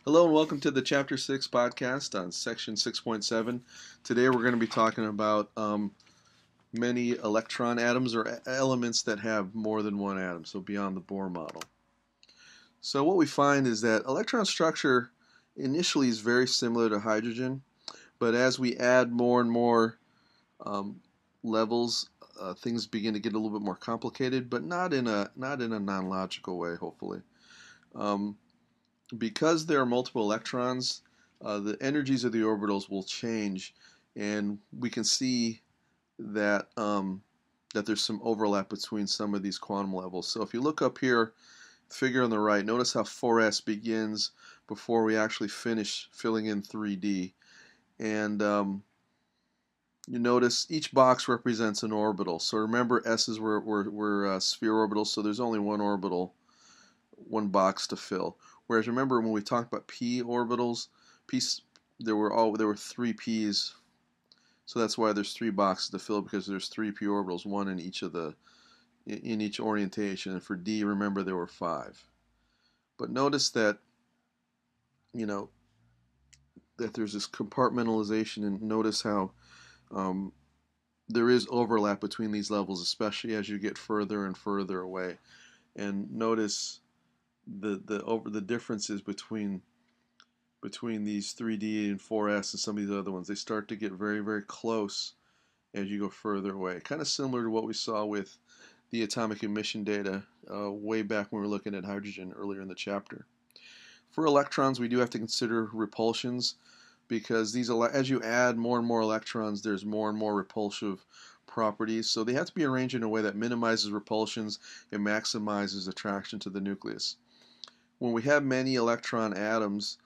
Hello and welcome to the Chapter 6 podcast on Section 6.7. Today we're going to be talking about many electron atoms or elements that have more than one atom, so beyond the Bohr model. So what we find is that electron structure initially is very similar to hydrogen, but as we add more and more levels, things begin to get a little bit more complicated, but not in a non-logical way, hopefully. Because there are multiple electrons, the energies of the orbitals will change, and we can see that that there's some overlap between some of these quantum levels. So if you look up here, the figure on the right, notice how 4s begins before we actually finish filling in 3d, and you notice each box represents an orbital. So remember, s's were sphere orbitals, so there's only one orbital, one box to fill. Whereas remember when we talked about p orbitals, there were 3 p's, so that's why there's 3 boxes to fill, because there's 3 p orbitals, one in each orientation. And for d, remember there were 5. But notice that that there's this compartmentalization, and notice how there is overlap between these levels, especially as you get further and further away. And notice the differences between these 3D and 4S and some of these other ones. They start to get very, very close as you go further away. Kind of similar to what we saw with the atomic emission data way back when we were looking at hydrogen earlier in the chapter. For electrons, we do have to consider repulsions, because as you add more and more electrons, there's more and more repulsive properties. So they have to be arranged in a way that minimizes repulsions and maximizes attraction to the nucleus. When we have many electron atoms,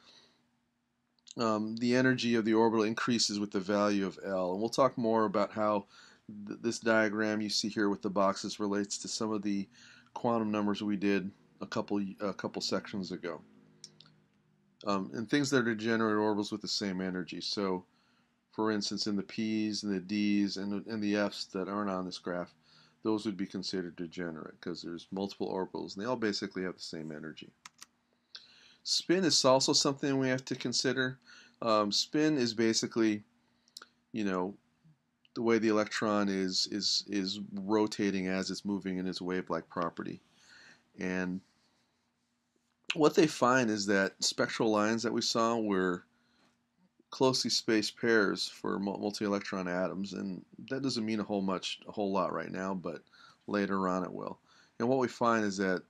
the energy of the orbital increases with the value of L. And we'll talk more about how this diagram you see here with the boxes relates to some of the quantum numbers we did a couple sections ago. And things that are degenerate orbitals with the same energy. So, for instance, in the P's and the D's and the F's that aren't on this graph, those would be considered degenerate because there's multiple orbitals and they all basically have the same energy. Spin is also something we have to consider. Spin is basically, the way the electron is rotating as it's moving in its wave-like property. And what they find is that spectral lines that we saw were closely spaced pairs for multi-electron atoms, and that doesn't mean a whole lot right now, but later on it will. And what we find is that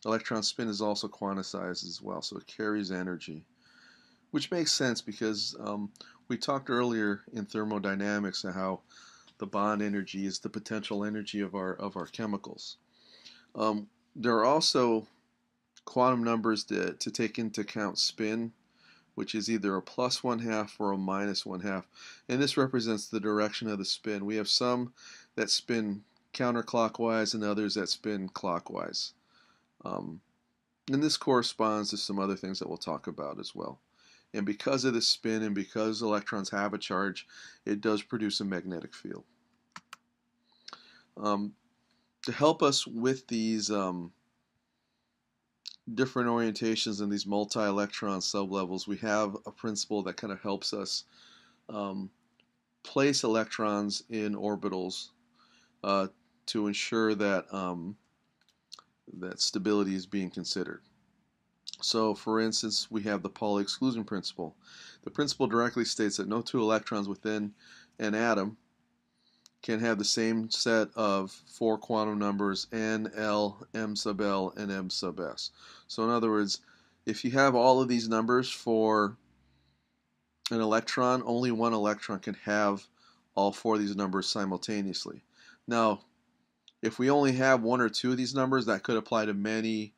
electron spin is also quantized as well, so it carries energy, which makes sense because we talked earlier in thermodynamics of how the bond energy is the potential energy of our chemicals. There are also quantum numbers to take into account spin, which is either a plus 1/2 or a minus 1/2, and this represents the direction of the spin. We have some that spin counterclockwise and others that spin clockwise. And this corresponds to some other things that we'll talk about as well. And because of the spin and because electrons have a charge, it does produce a magnetic field. To help us with these different orientations and these multi-electron sublevels, we have a principle that kind of helps us place electrons in orbitals to ensure that that stability is being considered. So, for instance, we have the Pauli exclusion principle. The principle directly states that no 2 electrons within an atom can have the same set of 4 quantum numbers n, l, m sub l, and m sub s. So in other words, if you have all of these numbers for an electron, only one electron can have all 4 of these numbers simultaneously. Now, if we only have 1 or 2 of these numbers, that could apply to many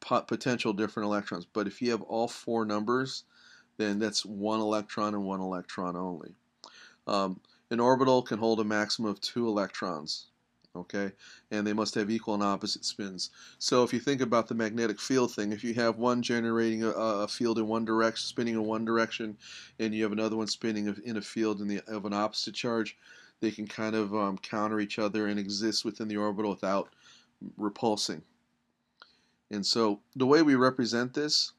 potential different electrons. But if you have all 4 numbers, then that's 1 electron and 1 electron only. An orbital can hold a maximum of 2 electrons, okay? And they must have equal and opposite spins. So if you think about the magnetic field thing, if you have one generating a field in one direction, spinning in one direction, and you have another one spinning in a field of an opposite charge, they can kind of counter each other and exist within the orbital without repulsing. And so the way we represent this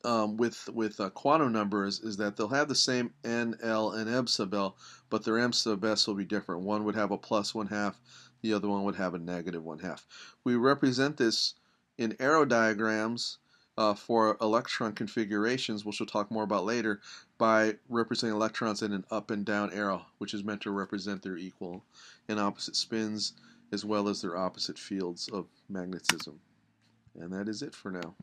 with quantum numbers is that they'll have the same n, l, and m sub l, but their m sub s will be different. One would have a plus 1/2, the other one would have a negative 1/2. We represent this in arrow diagrams for electron configurations, which we'll talk more about later, by representing electrons in an up and down arrow, which is meant to represent their equal and opposite spins as well as their opposite fields of magnetism. And that is it for now.